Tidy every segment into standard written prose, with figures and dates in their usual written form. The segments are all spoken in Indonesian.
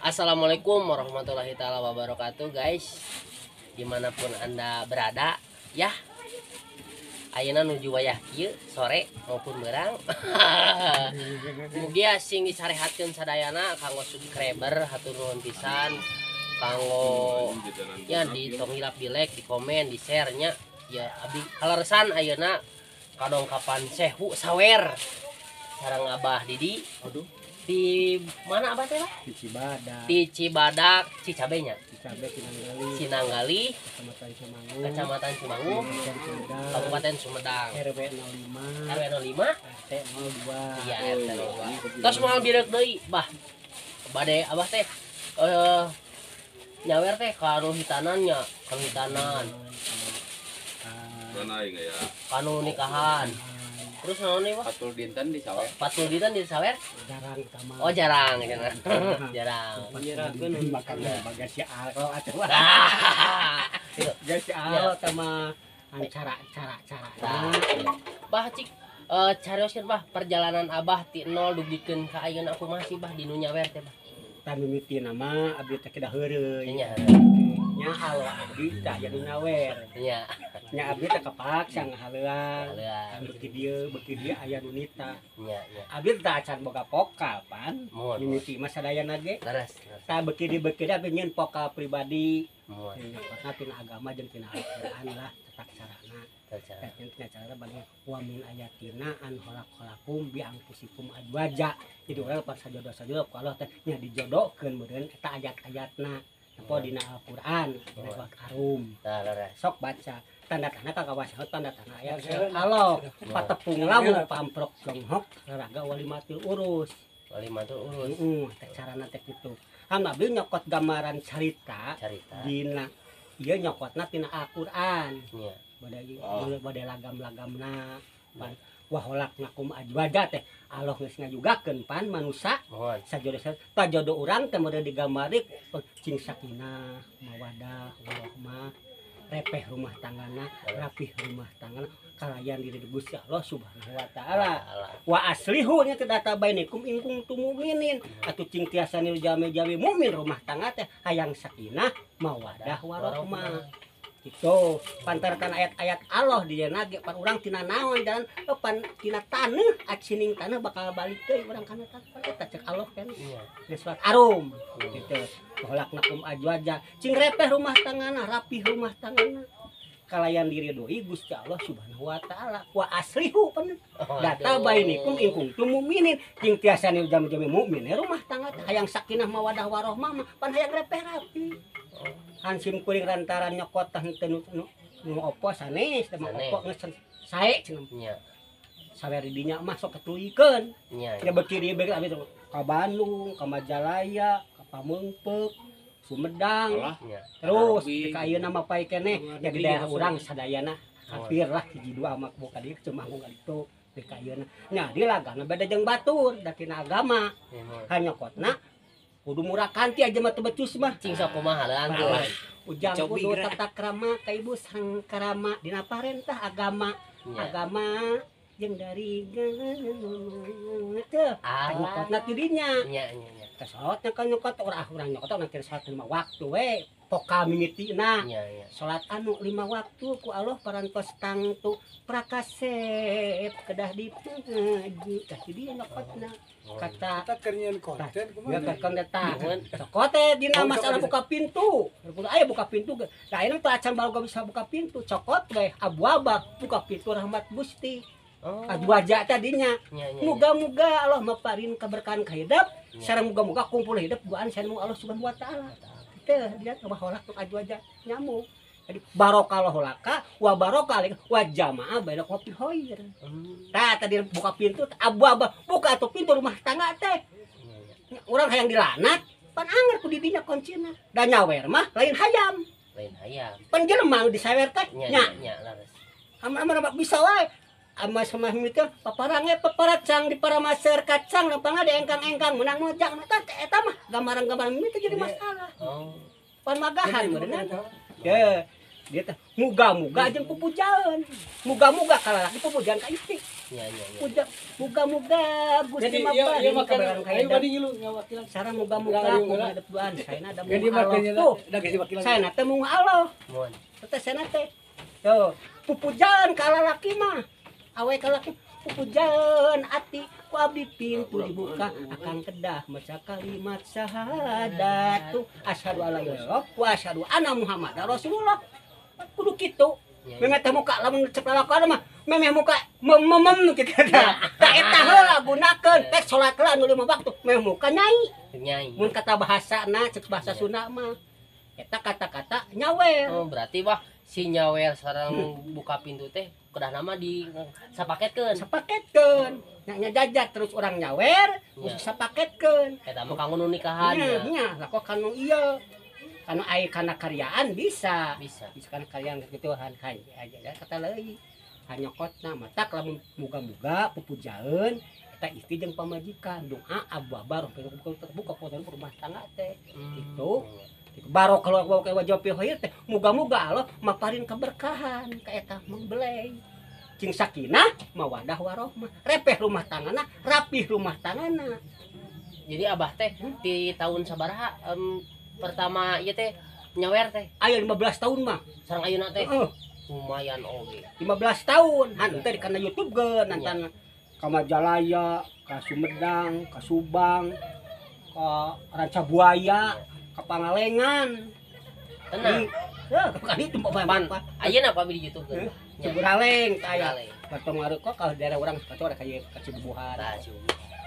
Assalamualaikum warahmatullahi taala wabarakatuh, guys. Dimanapun anda berada, ya. Ayeuna nuju wayah kieu sore maupun berang. Mugia sing disarehatkeun sadayana kanggo subscriber hatur nuhun pisan. Kanggo ya di tong hilap di like, di komen, di share nya. Ya abi kaleresan ayeuna kadongkapan Sehu Sawer sareng Abah Didi. Aduh. Di mana abah teh? Di Cibadak. Di Cibadak, Cicabenya. Cicabe Sinanggali, Kecamatan Cimangu, Kabupaten Sumedang. RW 05, RW 05, RT 02. iya RT 02. Terus moal birek deui, Bah. Bade abah teh nyawer teh kanu hitanannya, kanu hitanan. Mana aing ya? Kanu nikahan. Terus naon nih, Pak? Patul dinten di Sawer. Patul dinten di Sawer? Jarang sama. Oh, jarang cenah. Jarang. Nyerahkeun makan bagasi alko atuh. Gitu. Bagasi alko sama cara. Bah cik carioskeun Bah perjalanan Abah ti nol dugikeun ka ayeuna aku masih Bah di nu nyawer teh Bah. Tanu miti nama abdi teh kedah heureuy. Nya. Nya halo abdi teh aya nu nyawer. Nya. Nya abdi teh kapaksa ngahaleuan. Haleuan. Beuki dieu aya nu nita. Nya. Abdi teh acan boga pokal pan. Mohon. Mimiti mah sadayana ge. Leres. Ta beuki abdi nyeun pokal pribadi. Mohon. Karena tina agama jeung tina Al-Qur'an lah cetak carana. Tercara. Tina cara bagi wa min ayatina an khalaqalakum bi anfusikum azwaja. Jadi urang pas sajodoh-sajodoh ku Allah teh nya dijodohkeun meureun eta ayat-ayatna. Apa dina Al-Qur'an, dina surat Ar-Rum. Tah leres. Sok baca tanda-tanda kakawasahan tanda-tanda ayat Allah patepung lawu pamprok jonghok raga walimatul urus. Walimatul urus. Teh carana teh kitu. Han abdi nyokot gambaran carita dina ieu nyokotna tina Al-Qur'an. Nya. Bade lagam-lagamna pan waholaknakum ajwaja teh Allah geus ngajugakeun pan manusia Mohon. sajodoh ta jodoh urang teh meureun digambari cing sakinah mawadah warahmah repeh rumah tanggana rapih rumah tanggana kalayan diri Gusti Allah Subhanahu wa taala wa aslihu nya teh data bainakum in kuntum mu'minin atuh cing tiasa niu jame-jame mukmin rumah tangga teh hayang sakinah mawadah warahmah gitu pantarkan ayat-ayat Allah di dieu ge pan urang tina naon dan pan tina taneuh acining taneuh bakal balik deui urang kana taneuh eta cek Allah kan di surat Ar-Rum gitu holaknakum ajwaja cing repeh rumah tanggana rapih rumah tanggana kalayan diri doi Gusti Allah Subhanahu wa taala wa aslihu pan data bainikum in kuntum mu'minin cing tiasa niu jame-jame mukmin rumah tangga hayang sakinah mawadah warahmah pan hayang repeh rapi Hansim kuring rantaran nyokot tah teu nu opo sanes teh opo geus sae cenah. Nya. Sawer di dinya mah sok ketulikeun. Nya. Ya beuki dieu abis ka Bandung, ka Majalaya, ka Pameungpeuk, Sumedang. Nya. Terus ka ayeuna mah pae keneh ya di daerah urang sadayana hampir lah hiji dua amak boka dieu cuma ngomong itu di ka ayeuna. Nya di lagana beda jeung batur da tina agama. Hanyokotna kudu murah kanti aja mah teu becus mah Cing sok kumaha leuang tuh. ujang kudu tata krama ka ibu sang krama dina parentah agama agama jeung dari teu nyokotna ti dinya Nya. salat kan nyokot urang nyokot nanti salat 5 waktu we pokal mimitina Nya. salat anu 5 waktu ku Allah parantos tangtu prakasep kedah dipuji tah di nyokotna kata kita kerjaan konten ya kemana? kan datang cokote dina masalah buka pintu aya buka pintu da ayeuna teh acan baloga bisa buka pintu cokot we abu-aba buka pintu rahmat Gusti ajwaja tadinya muga-muga Allah maparin keberkahan kahidup sareng muga-muga kumpul hidup buaan sareng Allah Subhanahu wa taala teh dia baholak ajwaja nyamuk jadi barokah laka wa barokah wa jamaah baina kopi hoir. Tah tadi buka pintu abu-aba buka atuh pintu rumah tangga teh. Urang hayang dilanat pan anger ku di dinya kuncina. Da nyawer mah lain hayam. Lain hayam. Pan jelema nu disawer teh nya. Nya lares. Amar bisa wae. Ama sama miteu paparange paparacang di paramaser kacang lampangna di engkang-engkang menang mojang eta mah gambaran-gambaran itu jadi masalah. Pan magahan bener. Ya, dia teh muga-muga jeung pupujaan. Muga-muga kalalaki pupujaan ka istri. Iya. Puja muga-muga Gusti Jadi mah iya paring makan. kabaran Ayo kaedah. badi ngilu ngawakilan. Sareng muga-muga Ayo, kudu ayo. hidup duaan. Saena da Ganti mung Allah makanya tuh. da ganti wakilan. Saena teh mung Allah. Mun. Teh saena teh. Yo, pupujan ka lalaki mah. Awe ka lalaki pupujan ati ku abdi pintu dibuka akan kedah maca kalimat syahadat tu asyhadu alla ilaha illallah wa asyhadu anna muhammadar rasulullah. Kudu kitu. Iya. Memeh teh muka lamun cek lalakana mah memeh muka memem kitu da. Da eta heula gunakeun tek salat heula anu 5 waktu memeh muka nyai. Nyai. Mun kata bahasana cek bahasa Sunda mah eta kata-kata nyawer. Oh, berarti wah si nyawer sareng buka pintu teh kedah nama di sapaketkeun. Sapaketkeun. Nya jajak terus orang nyawer Iya. terus sapaketkeun. Eta mah kanggo nu nikahan ya. Nya lah kok kanu ieu. Kanu aya kana karyaan bisa. Bisa. Bisa kana karyaan kitu aja kata leuwih. Hanyokotna matak lamun muga-muga pupujaeun eta istri jeung pamajikan doa abah terbuka potongan rumah tangga teh. Gitu. Baro kalau wajah pihoir teh muga-muga Allah maparin keberkahan ka eta membelai. Cing sakinah mawadah warohmah. Repeh rumah tanganna, rapih rumah tanganna. Jadi abah teh di tahun sabaraha pertama ieu teh nyawer teh Aya 15 tahun mah. sareng ayeuna teh Heeh. lumayan oge. 15 tahun. Han teh kana YouTube geun nantan ka Majalaya, ka Sumedang, ka Subang, ka Ranca Buaya, ka Pangalengan. Tenang. Kan itu Pan, ayeuna apa di YouTube kan? Ciburaleng aya. Kale. Katong ngaruh kok kalau daerah orang kacau ada kayak Cibubuhan. Tah, cu.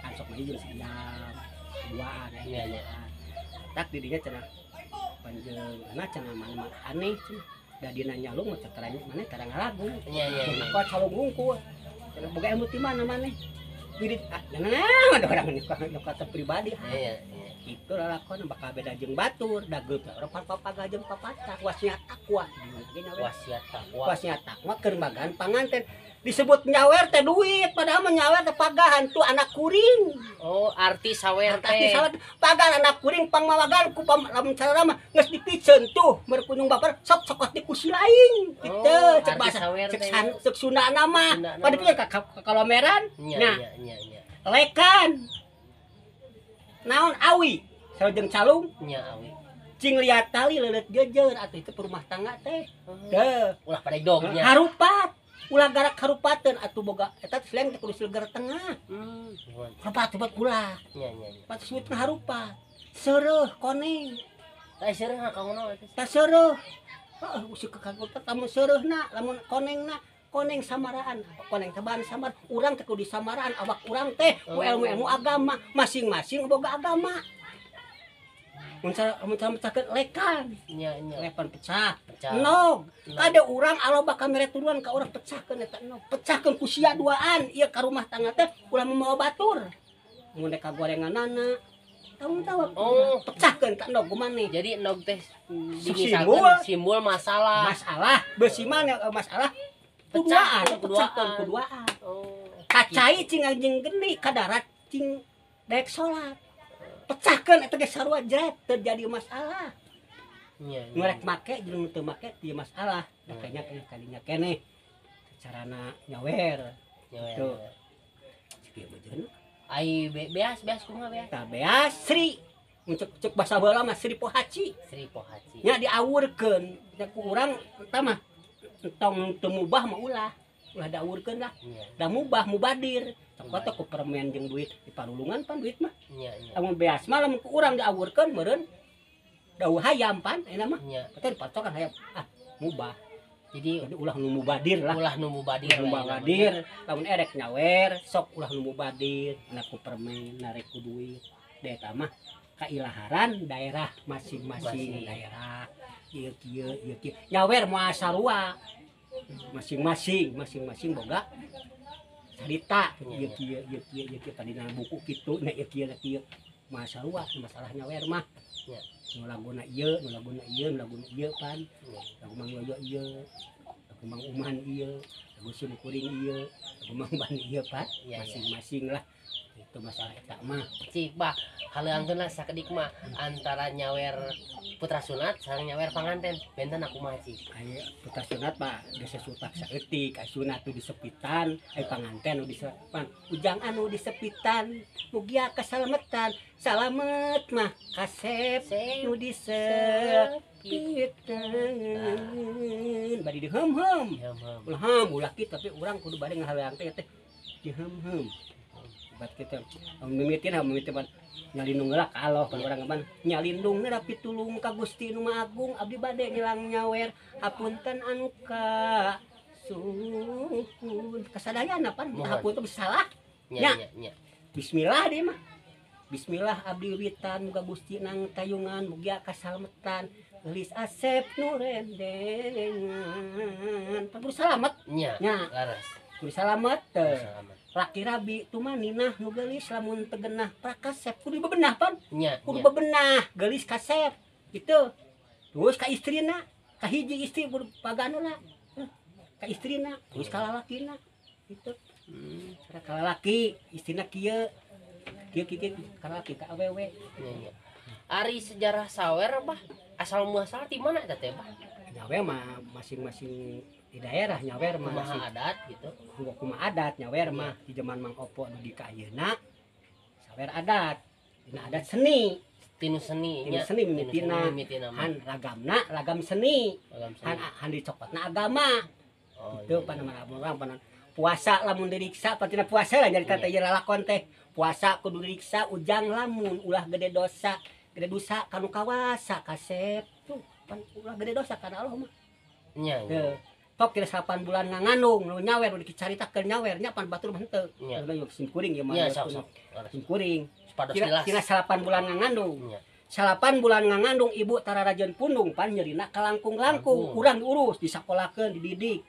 Ansok mah jeung siang. Duaan Iya, iya. Tak didinya cenah panjenenganna cenah mana aneh cenah. Da dina nyalung mah caranya mana cara ngalagu. Iya. Kok calung ngungkul. Cenah boga ilmu ti mana maneh. Wirid ada orang ini kata pribadi. Iya. Itu lalakon bakal beda jeung batur, da geup orang papaga jeung papata, wasiat takwa. Wasiat takwa. Wasiat takwa keur bagan panganten. Disebut nyawer teh duit, padahal mah nyawer teh pagahan tuh anak kuring. Oh, arti sawer Arti teh. salah pagan anak kuring pangmawagan ku lamun cara mah geus dipikeun tuh berkunjung baper sok sokot di kursi lain. Kitu Oh, cek arti bahasa sawer teh. cek Sunda nama. Sunda nama. Pada pikir ka kalomeran. Iya, Nah, iya. lekan. Naon awi sareng calung Nya awi. cing liat tali leuleut jejer atuh itu perumah tangga teh. Teu. Ulah pada dognya. Harupat. Ulah garak harupateun atuh boga eta selain teh kudu silger tengah. Harupat buat ulah. Nya. Pat disebutna harupat. Seureut koneng. Tah seureung kanggo teh. Tak seureut. Heeh, usik ke kagul teh tamu seureutna lamun konengna koneng samaraan. Koneng teh bahan samar. Urang teh kudu disamaraan awak urang teh ku ilmu agama, masing-masing boga agama. Mun cara lekan. Nya. Lepan pecah. Pecah. Nog. Kada urang Allah bakal mere turuan ka urang pecahkeun eta nog. Pecahkeun ku sia duaan ieu ka rumah tangga teh ulah membawa batur. Mun dek kagorenganana tanggung jawab. Oh. Pecahkeun ka nog kumane. Jadi nog teh Simbol. dimisalkeun simbol masalah. Masalah beusi mah masalah kuduaan, Pecahkeun pecahkeun kuduaan. kuduaan. Oh. Kacai cing anjing geni ka darat cing daek salat. Pecahkeun eta ge sarua jret terjadi masalah. Nya. Nurek make jeung teu make teu masalah. Makanya kadinya keneh carana nyawer. Nyawer. Tuh. Kieu bejeun. Ai beas kumaha beas? Tah beas Sri. Cek basa heula mah Sri Pohaci. Sri Pohaci. Nya diawurkeun. Nya ku urang eta mah tong teu mubah mah ulah daurkeun lah. Nya. Da mubah mubadir. Cokot ku permen jeung duit diparulungan pan duit mah. Nya. Lamun beas mah lamun ku urang diawurkeun meureun dawuh hayam pan eta mah. Nya. Eta dipacokan hayam. Mubah. Jadi Jadi ulah nu mubadir lah. ulah nu mubadir. Nu mubadir. Lamun erek nyawer sok ulah nu mubadir. Na ku permen narek ku duit. Da eta mah kailaharan daerah masing-masing daerah. Ieu kieu nyawer moal sarua. Masing-masing boga cerita ieu kieu padina buku kitu na ieu kieu masalah nyawer mah. Ya. Nu laguna ieu pan. Lagu Mang Yoyo ieu, lagu Mang Uman ieu, lagu Sim Kuring ieu, lagu Mang Ban ieu pan. Ya, ya. Masing-masing lah. itu masalah eta mah cik bah haleungkeun lah sakedik mah antara nyawer putra sunat sareng nyawer panganten benten aku mah cik. aya putra sunat mah geus sesutak saeutik aya sunat nu disepitan aya panganten nu disepitan ujang anu disepitan mugia kasalametan salamet mah kasep nu disepitan bari dihem-hem ulah ulah kitu tapi urang kudu bade ngahaleang teh dihem-hem buat kita mimitin nyalindung lah kalau orang kapan nyalindung tapi tulung ka Gusti Nu Maha Agung abdi bade ngilang nyawer hapunten anu ka suhun kasadayana pan hapunten salah nya bismillah deh mah bismillah abdi witan muga Gusti nang tayungan mugia kasalametan gelis asep nu rendengan kudu salamet nya kudu salamet laki rabi tuma ninah nu gelis lamun tegenah prakasep kudu bebenah pan kudu bebenah gelis kasep gitu terus ka istrina ka hiji istri kudu pagana ka istrina terus ka lalakina gitu ka lalaki istrina kieu ka lalaki ka awewe ari sejarah sawer bah asal muasal di mana eta teh bah nyawer mah masing-masing di daerah nyawer mah kumaha adat gitu kumaha adat nyawer mah di zaman Mang Opo nu di ka ayeuna sawer adat dina adat seni tinu seni mimitina han ragamna ragam seni han dicokotna agama itu panamana urang panan puasa lamun diriksa patina puasa lah jadi teh ieu lalakon teh puasa kudu diriksa ujang lamun ulah gede dosa kanu kawasa kasep tuh pan ulah gede dosa kana Allah mah nya tok kira 8 bulan ngangandung nu nyawer nu dicaritakeun nyawer nya pan batur mah henteu udah yuk simkuring ieu mah simkuring kira 8 bulan ngangandung 8 bulan ngangandung ibu tararajeun pundung pan nyerina kalangkung-langkung urang diurus disakolakeun dididik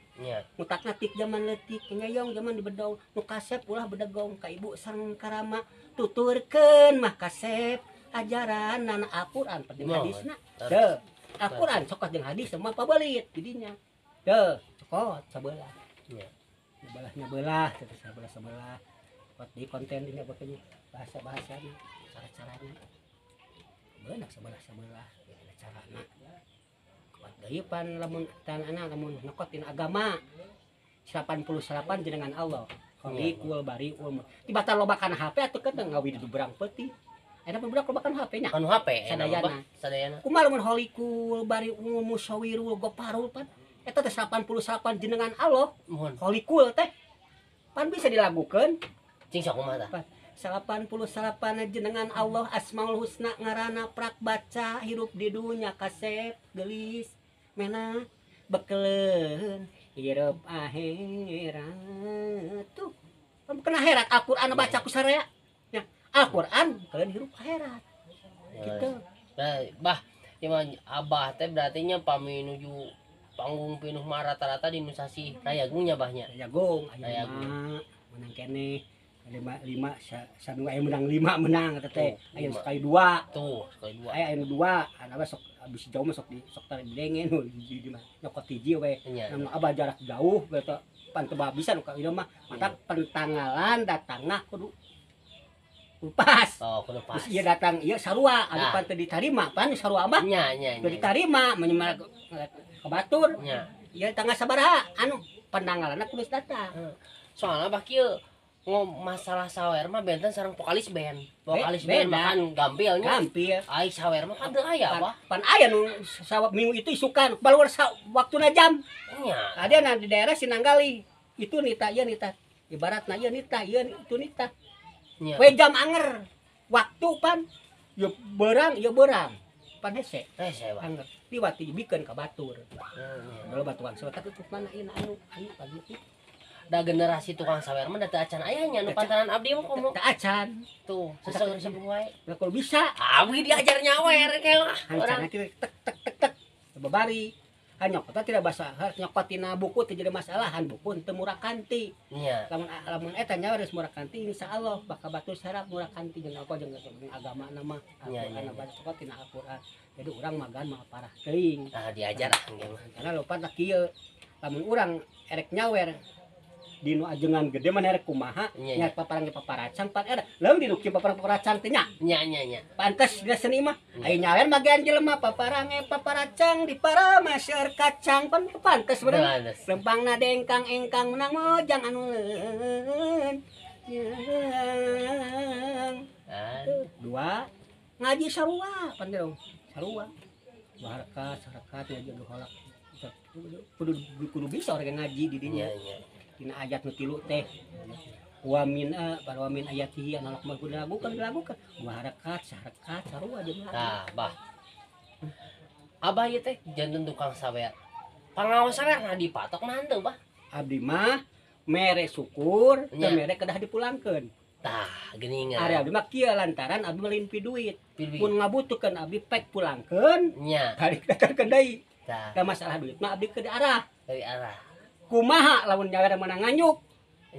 mutakna tik zaman leutik nyayong zaman di bedog nu kasep ulah bedegong ka ibu sang karama tuturkeun mah kasep ajaran nana Al-Qur'an jeung hadisna teu Al-Qur'an sokot jeung hadis semua pabelit didinya teu sokot sabelah nyabelah terus sabelah buat di konten ini pokoknya bahasa-bahasa cara-caranya beunang sabelah carana kuat deui pan lamun tanana lamun nekotin agama 88 jenengan Allah Kul bari tiba-tiba lobakan HP atuh keteng ngawi di berang peuting ada beberapa lobakan HP nya anu HP sadayana kumaha lamun holikul bari musawirul goparul pan eta teh 88 jenengan Allah holikul teh pan bisa dilagukeun cing sok kumaha tah 88 jenengan Allah Asmaul Husna ngaranna prak baca hirup di dunya kasep geus mena bekeleun hirup akhirat tuh kena akhirat Al-Qur'an baca ku sarea nya Al-Qur'an kalian hirup akhirat gitu bah iman abah teh berarti nya pami nuju panggung pinuh mah rata-rata di Nusasi Rayagungnya bahnya Rayagung menang kene 5 sanu aya menang 5 menang eta teh aya sekali 2 aya anu 2 anu sok abis jauh sok didengen di mah nyokot hiji we namun abah jarak jauh eta pan teu bisa nu ka ieu mah mata pentanggalan datangna kudu pas kudu pas ieu datang ieu sarua anu pan teu ditarima pan sarua mah nya teu ditarima menyemal ka batur nya ieu tanggal sabaraha anu pentanggalanna kudu datang soalnya bah kieu masalah sawer mah benten sareng vokalis band makan gampilnya ai sawer mah kan teu aya apa pan aya nu minggu itu isukan baluar waktuna jam nya ada di daerah Sinanggali itu nita ieu nita ibaratna ieu nita ieu itu nita we jam anger waktu pan ieu beurang pan hese anger liwat dibikeun ka batur kalau batuan sewata tutup mana ieu anu pagi da generasi tukang sawer mah da teu acan ayahnya nu pantaran abdi mah komo teu acan tuh seseun wae kalau bisa abdi diajar nyawer kayak orang tek babari nyokot tidak bahasa nyokotina buku teh jadi masalahan buku teu murah kanti nya lamun eta nyawer geus murah kanti insyaallah bakal batur syarat murah kanti jeung apa jeung agama nama Al-Qur'an baca tina Al-Qur'an jadi urang magan mah parah teuing diajar karena lupa tak kieu lamun urang erek nyawer dinu ajengan gede mana rek kumaha Iya, nya paparang paparacan pan era leum dinu kieu paparang paparacan teh nya nya pantes geus seni mah aya nyawer bagian jelema paparang paparacang di para masyarakat kacang pan pantes bener lempangna dengkang engkang menang mojang anu leun dua ngaji sarua pan dong sarua harakat ngaji anu halak kudu bisa orang ngaji di dinya dina ayat nu 3 teh wa min ayatihi analak mah kudu dilagukeun dua harakat sarua jeung nah bah abah ieu teh janten tukang sawer pangaosan dipatok manteu bah abdi mah mere syukur teu mere kedah dipulangkeun tah geuningan ari abdi mah kieu lantaran abdi melimpi duit mun ngabutuhkeun abdi pek pulangkeun nya balik datangkeun deui tah da masalah duit mah abdi ke arah dari arah kumaha lamun nyawer menang nganyuk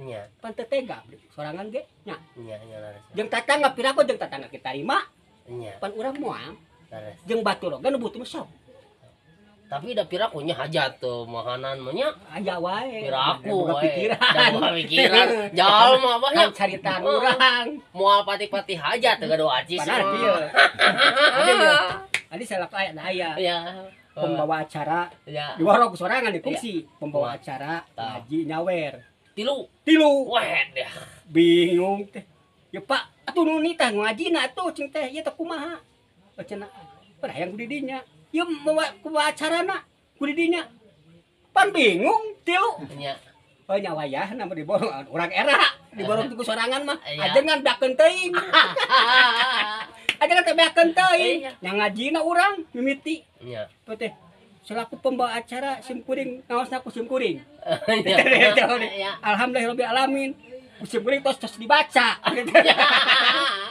nya pan teu tega abdi sorangan ge nya laras jeung tatangga pirago jeung tatangga kita terima nya pan urang moal laras jeung batur oge nu butuh sok tapi da pirakunya hajat tuh mahanan mah nya aya wae piraku boga we pikiran da pikiran jalma bah nya caritaan urang moal pati-pati hajat teh gaduh acis padahal kieu adi salak aya daya ya pembawa acara ya di warung sorangan di fungsi pembawa acara ngaji nyawer tilu weh deh bingung teh ya pak atuh nu nitah ngajina atuh cing teh ieu teh kumaha cenah padahang di dinya ieu bawa acarana ku di dinya pan bingung tilu nya oh nya wayahna mah diborong urang era diborong ku sorangan mah ajengan dakeun teuing ajengan teh beakeun teuing nya ngajina urang mimiti nya teh selaku pembawa acara sim kuring ngaosna ku sim kuring alhamdulillahirabbil alamin ku sim kuring tos dibaca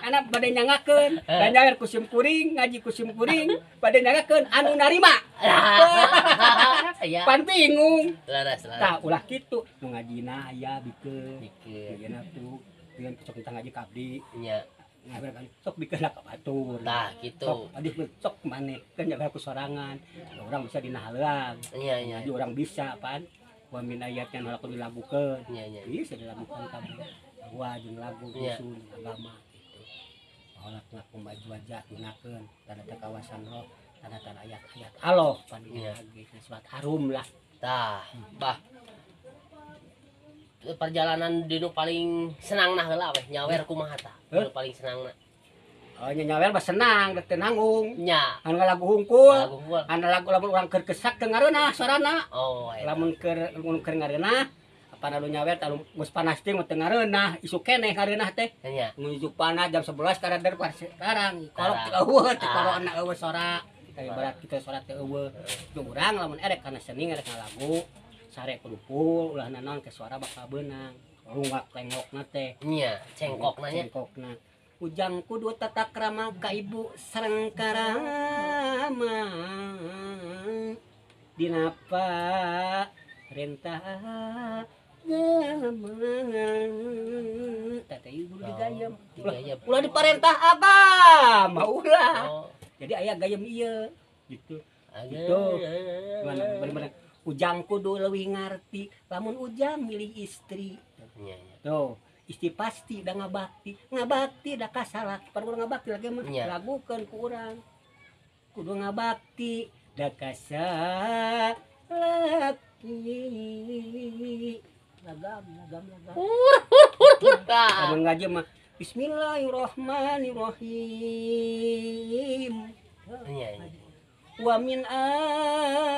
anak bade nyangakeun dan nyawer ku sim kuring ngaji ku sim kuring bade nyangakeun anu narima pan bingung laras tah ulah kitu nu ngajina aya bikeun yeuna tuh dengan sok kita ngaji kabdi nya ngawer kan sok bikeun ka batur tah kitu sok adi sok maneh kan nyawer ku sorangan urang bisa dina haleuang nya urang bisa pan wa min ayatnya nu laku dilagukeun nya bisa dilagukeun kabeh bahwa jeung lagu usul agama gitu olak ngaku maju aja gunakeun tanda kawasan roh tanda ayat-ayat Allah pan lagi surat harum lah tah bah perjalanan dinu paling senang nah heula weh nyawer kumaha tah nu paling senangna oh nyawer mah senang teu nanggung nya anu lagu hungkul anu lagu urang keur kesak teu ngareunah sorana oh lamun keur ngareunah apa anu nyawer anu geus panas teh teu ngareunah isuk keneh ngareunah teh nya nuju panas jam 11 karadar sekarang kolok teu eueuh teh korona eueuh sora kayak berat kita sora teu eueuh urang lamun erek kana seni erek ngalagu sare kudupul ulah naon ke suara bakal beunang rungak tengokna teh nya cengkokna nya cengkokna ujang kudu tata krama ka ibu sareng karama dinapa rentah tata ibu digayam ulah diparentah agama ulah jadi aya gayam ieu gitu gitu bener-bener ujang kudu leuwih ngarti lamun ujang milih istri tuh istri pasti da ngabakti da kasalaki pan urang ngabakti lagi mah lagukeun ku urang kudu ngabakti da kasalaki lagam lamun ngaji mah bismillahirrahmanirrahim wa min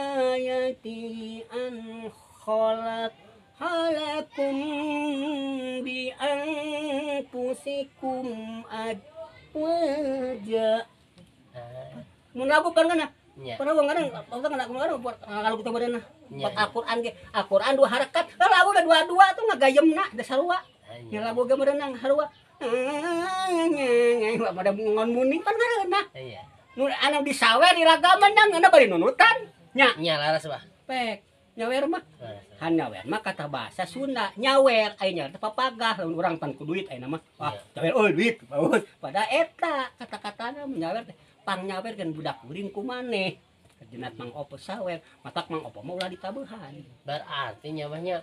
ayati an khalaqalakum bi anfusikum adwaja mun lagu kan kana pernah ngarang kalau kita berenah buat Al-Qur'an ge Al-Qur'an dua harakat lagu da dua-dua tuh ngagayemna da sarua nya lagu ge berenang sarua pada ngon muning kan ngareunah nu anu disawer iragaman nang anda bari nunutan nya laras bah pek nyawer mah han nyawer mah kata bahasa Sunda nyawer aya nyawer teh papagah lamun urang pan ku duit aya mah wah nyawer euy duit bagus pada eta kata-katana nyawer teh pang nyawer kan budak kuring ku maneh jenat Mang Opo sawer matak Mang Opo mah ulah ditabeuhan berarti nyawanya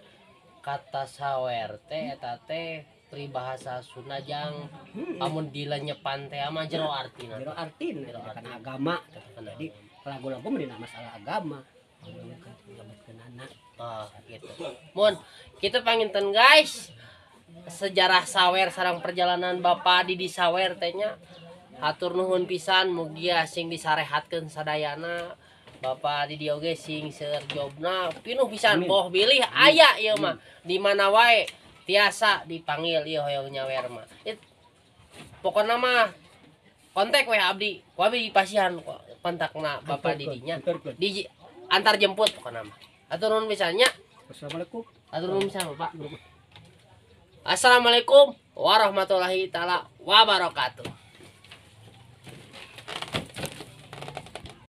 kata sawer teh eta teh peribahasa Sunda jang amun dilenyepan teh mah jero artina. Jero artina karena agama. Jadi lagu-lagu menina masalah agama. Gitu. Mun kita panginten guys sejarah sawer sareng perjalanan Bapak Didi Sawer tehnya hatur nuhun pisan mugi sing disarehatkeun sadayana Bapak Didi oge sing seueur jobna pinuh pisan boh bilih aya ieu mah di mana wae tiasa dipanggil ieu hoyong nyawer mah pokona mah kontak we abdi ku abdi pasihan kontakna Bapak Didinya di antar jemput pokona mah atur nuhun pisan nya. Assalamualaikum. Atur nuhun pisan Bapak. Assalamualaikum warahmatullahi taala wabarakatuh.